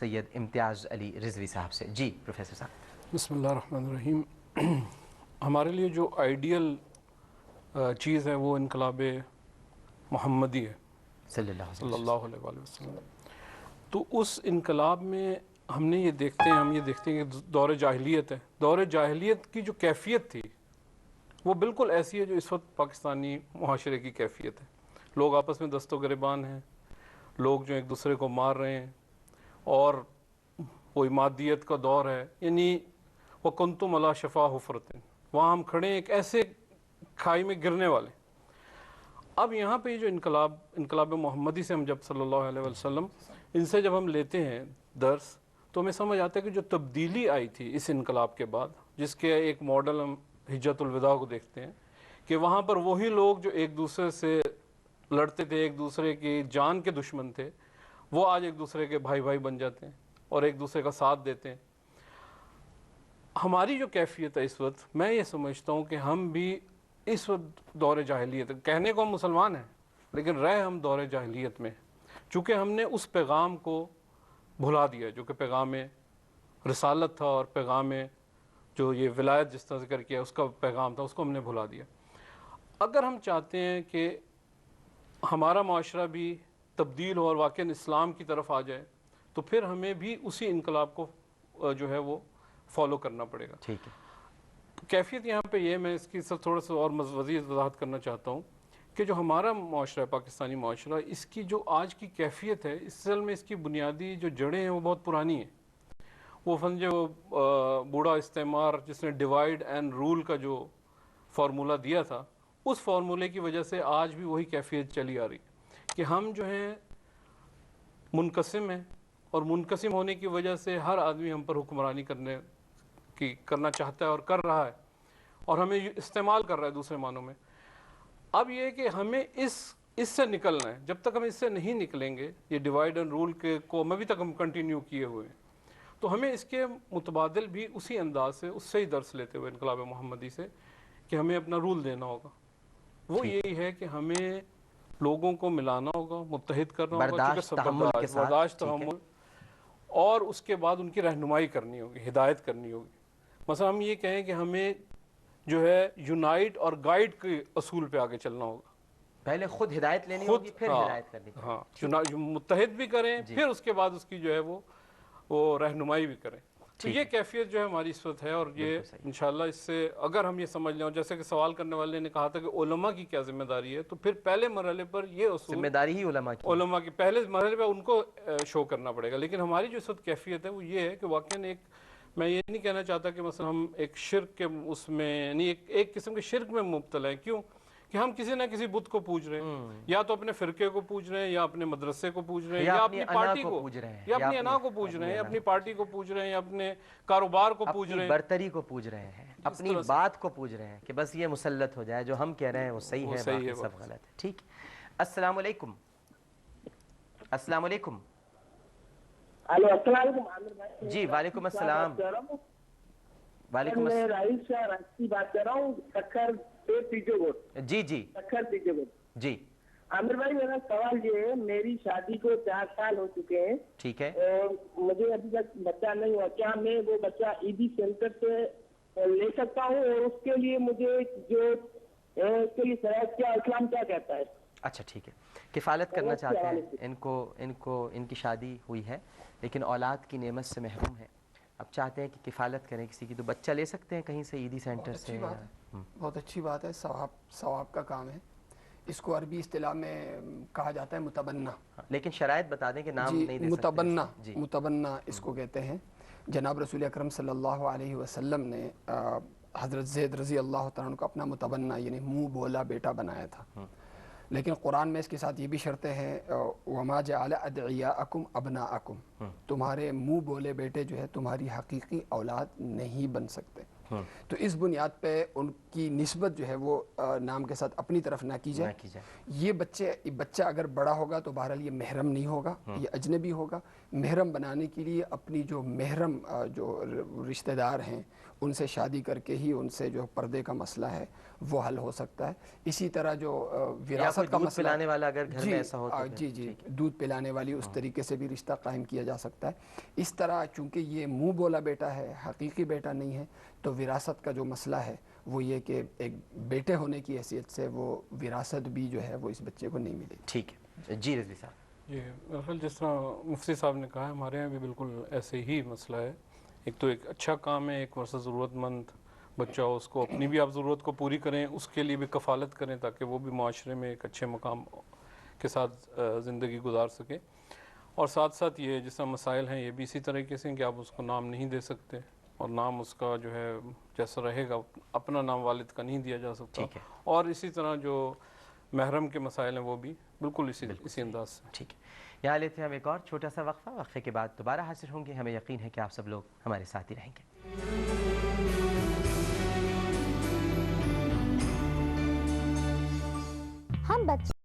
سید امتیاز علی رضوی صاحب سے۔ جی پروفیسر صاحب۔ بسم اللہ الرحمن الرحیم۔ ہمارے لیے جو آئیڈیل چیز ہے وہ انقلاب محمدی ہے صلی اللہ علیہ وآلہ وسلم۔ تو اس انقلاب میں ہم یہ دیکھتے ہیں کہ دور جاہلیت ہے، دور جاہلیت کی جو کیفیت تھی وہ بالکل ایسی ہے جو اس وقت پاکستانی معاشرے کی کیفیت ہے۔ لوگ آپس میں دست و گریبان ہیں، لوگ جو ایک دوسرے کو مار رہے ہیں، اور کوئی مادیت کا دور ہے، یعنی وَكُنْتُمْ عَلَىٰ شَفَا حُفْرَةٍ، وہاں ہم کھڑے ہیں ایک ایسے کھائی میں گرنے والے۔ اب یہاں پہ جو انقلاب محمدی سے ہم جب صلی اللہ علیہ وسلم ان سے جب ہم لیتے ہیں درس، تو ہمیں سمجھ آتا ہے کہ جو تبدیلی آئی تھی اس انقلاب کے بعد، جس کے ایک ماڈل ہم حجت الوداع کو دیکھتے ہیں، کہ وہاں پر وہی لوگ جو ایک دوسرے سے لڑتے تھے، ایک دوسرے کی جان کے دشمن تھے، وہ آج ایک دوسرے کے بھائی بھائی بن جاتے ہیں اور ایک دوسرے کا ساتھ دیتے ہیں۔ ہماری جو کیفیت ہے اس وقت، میں یہ سمجھتا ہوں کہ ہم بھی اس وقت دور جاہلیت، کہنے کو ہم مسلمان ہیں لیکن رہے ہم دور جاہلیت میں، چونکہ ہم نے اس پیغام کو بھلا دیا جو کہ پیغام رسالت تھا، اور پیغام جو یہ ولایت جس طرح ذکر کیا اس کا پیغام تھا، اس کو ہم نے بھلا دیا۔ اگر ہم چاہتے ہیں کہ ہمارا معاشرہ بھی تبدیل ہو اور واقعاً اسلام کی طرف آ جائے، تو پھر ہمیں بھی اسی انقلاب کو جو ہے وہ فالو کرنا پڑے گا۔ ٹھیک ہے۔ کیفیت یہاں پہ یہ، میں اس کی سب تھوڑا سا اور مزید وضاحت کرنا چاہتا ہوں کہ جو ہمارا معاشرہ ہے، پاکستانی معاشرہ، اس کی جو آج کی کیفیت ہے، اصل میں اس کی بنیادی جو جڑیں ہیں وہ بہت پرانی ہیں۔ وہ جو بوڑھا استعمار جس نے ڈیوائیڈ اینڈ رول کا جو فارمولہ دیا تھا، اس فارمولے کی وجہ سے آج بھی وہی کیفیت چلی آ رہی ہے کہ ہم جو ہیں منقسم ہیں، اور منقسم ہونے کی وجہ سے ہر آدمی ہم پر حکمرانی کرنا چاہتا ہے اور کر رہا ہے، اور ہمیں استعمال کر رہا ہے دوسرے معنوں میں۔ اب یہ کہ ہمیں اس سے نکلنا ہے۔ جب تک ہم اس سے نہیں نکلیں گے، یہ ڈیوائیڈ اینڈ رول کو ابھی تک ہم کنٹینیو کیے ہوئے ہیں، تو ہمیں اس کے متبادل بھی اسی انداز سے، اس سے ہی درس لیتے ہوئے انقلاب محمدی سے، کہ ہمیں اپنا رول دینا ہوگا۔ وہ یہی ہے کہ ہمیں لوگوں کو ملانا ہوگا، متحد کرنا ہوگا، برداشت، تحمل، اور اس کے بعد ان کی رہنمائی کرنی ہوگی، ہدایت کرنی ہوگی۔ مثلا ہم یہ کہیں کہ ہمیں جو ہے یونائٹ اور گائیڈ کے اصول پہ آگے چلنا ہوگا۔ پہلے خود ہدایت لینی ہوگی، پھر ہدایت کرنی ہوگی۔ ہاں، متحد بھی کریں، پھر اس کے بعد اس کی جو ہے وہ رہنمائی بھی کریں۔ تو یہ کیفیت جو ہے ہماری اس وقت ہے، اور یہ انشاءاللہ اس سے اگر ہم یہ سمجھ لیں، اور جیسے کہ سوال کرنے والے نے کہا تھا کہ علماء کی کیا ذمہ داری ہے، تو پھر پہلے مرحلے پر یہ اصول ذمہ داری ہی علماء کی پہلے مرحلے پر ان کو شو کرنا پڑے گا۔ لیکن ہماری جو اس وقت کیفیت ہے وہ یہ ہے کہ واقعاً میں یہ نہیں کہنا چاہتا کہ مثلا ہم ایک شرک کے اس میں، یعنی ایک قسم کے شرک میں مبتلا ہیں۔ کیوں؟ کہ ہم کسی نہ کسی بت کو پوج رہے ہیں، یا تو اپنے فرقے کو پوج رہے ہیں، یا اپنے مدرسے کو پوج رہے ہیں، یا اپنی پارٹی کو پوج رہے ہیں، یا اپنی انا کو پوج رہے ہیں، یا اپنی پارٹی کو پوج رہے ہیں، یا اپنے کاروبار کو پوج رہے ہیں، اپنی برتری کو پوج رہے ہیں، اپنی بات کو پوج رہے ہیں کہ بس یہ مسلط ہو جائے، جو ہم کہہ رہے ہیں وہ صحیح ہے، باقی سب غلط ہے۔ ٹھیک۔ السلام علیکم۔ السلام علیکم۔ السلام علیکم عامر بھائی۔ جی وعلیکم السلام۔ وعلیکم میں رئیس شاہ راجی بات کر رہا ہوں، سکھر سے پیچھے گوٹ۔ جی جی سکھر پیچھے گوٹ۔ جی عامر بھائی، میرا سوال یہ ہے، میری شادی کو 4 سال ہو چکے ہیں، ٹھیک ہے، اور مجھے ابھی تک بچہ نہیں ہوا۔ کیا میں وہ بچہ عیدی سینٹر سے لے سکتا ہوں، اور اس کے لیے مجھے اس کے لیے شرائط کیا، اسلام کیا کہتا ہے؟ اچھا ٹھیک ہے۔ کفالت کرنا چاہتے ہیں، ان کی شادی ہوئی ہے لیکن اولاد کی نعمت سے محروم ہے، اب چاہتے ہیں کہ کفالت کریں کسی کی، تو بچہ لے سکتے ہیں کہیں سے عیدی سینٹر سے؟ بہت اچھی بات ہے، ثواب کا کام ہے۔ اس کو عربی اصطلاح میں کہا جاتا ہے متبنہ، لیکن شرائط بتا دیں کہ نام نہیں دے سکتے۔ متبنہ اس کو کہتے ہیں۔ جناب رسول اکرم صلی اللہ علیہ وسلم نے حضرت زید رضی اللہ تعالیٰ عنہ کو اپنا متبنہ یعنی منہ بولا بیٹا بنایا تھا، لیکن قرآن میں اس کے ساتھ یہ بھی شرطیں ہیں، وما جعل ادعیاءکم ابناءکم، تمہارے منہ بولے بیٹے جو ہے تمہاری حقیقی اولاد نہیں بن سکتے۔ تو اس بنیاد پہ ان کی نسبت جو ہے وہ نام کے ساتھ اپنی طرف نہ کی جائے۔ یہ بچہ اگر بڑا ہوگا تو بہرحال یہ محرم نہیں ہوگا، یہ اجنبی ہوگا، محرم بنانے کے لیے اپنی جو محرم جو رشتہ دار ہیں ان سے شادی کر کے ہی ان سے جو پردے کا مسئلہ ہے وہ حل ہو سکتا ہے. اسی طرح جو وراثت کا دودھ مسئلہ پلانے والا اگر گھر میں ایسا ہو تو پھر جی دودھ پلانے والی اس طریقے سے بھی رشتہ قائم کیا جا سکتا ہے. اس طرح چونکہ یہ منہ بولا بیٹا ہے، حقیقی بیٹا نہیں ہے، تو وراثت کا جو مسئلہ ہے وہ یہ کہ ایک بیٹے ہونے کی حیثیت سے وہ وراثت بھی جو ہے وہ اس بچے کو نہیں ملے. ٹھیک ہے جی رضوی صاحب. جی جس طرح مفتی صاحب نے کہا ہے، ہمارے یہاں بھی بالکل ایسے ہی مسئلہ ہے. ایک تو ایک اچھا کام ہے، ایک ورثہ ضرورت مند بچہ ہو، اس کو اپنی بھی آپ ضرورت کو پوری کریں، اس کے لیے بھی کفالت کریں تاکہ وہ بھی معاشرے میں ایک اچھے مقام کے ساتھ زندگی گزار سکے. اور ساتھ ساتھ یہ جس طرح مسائل ہیں یہ بھی اسی طریقے سے کہ آپ اس کو نام نہیں دے سکتے، اور نام اس کا جو ہے جیسا رہے گا اپنا نام والد کا نہیں دیا جا سکتا. اور اسی طرح جو محرم کے مسائل ہیں وہ بھی بالکل اسی انداز سے. ٹھیک ہے، یہاں لیتے ہیں ہم ایک اور چھوٹا سا وقفہ. وقفے کے بعد دوبارہ حاضر ہوں گے. ہمیں یقین ہے کہ آپ سب لوگ ہمارے ساتھ ہی رہیں گے. ہم بچے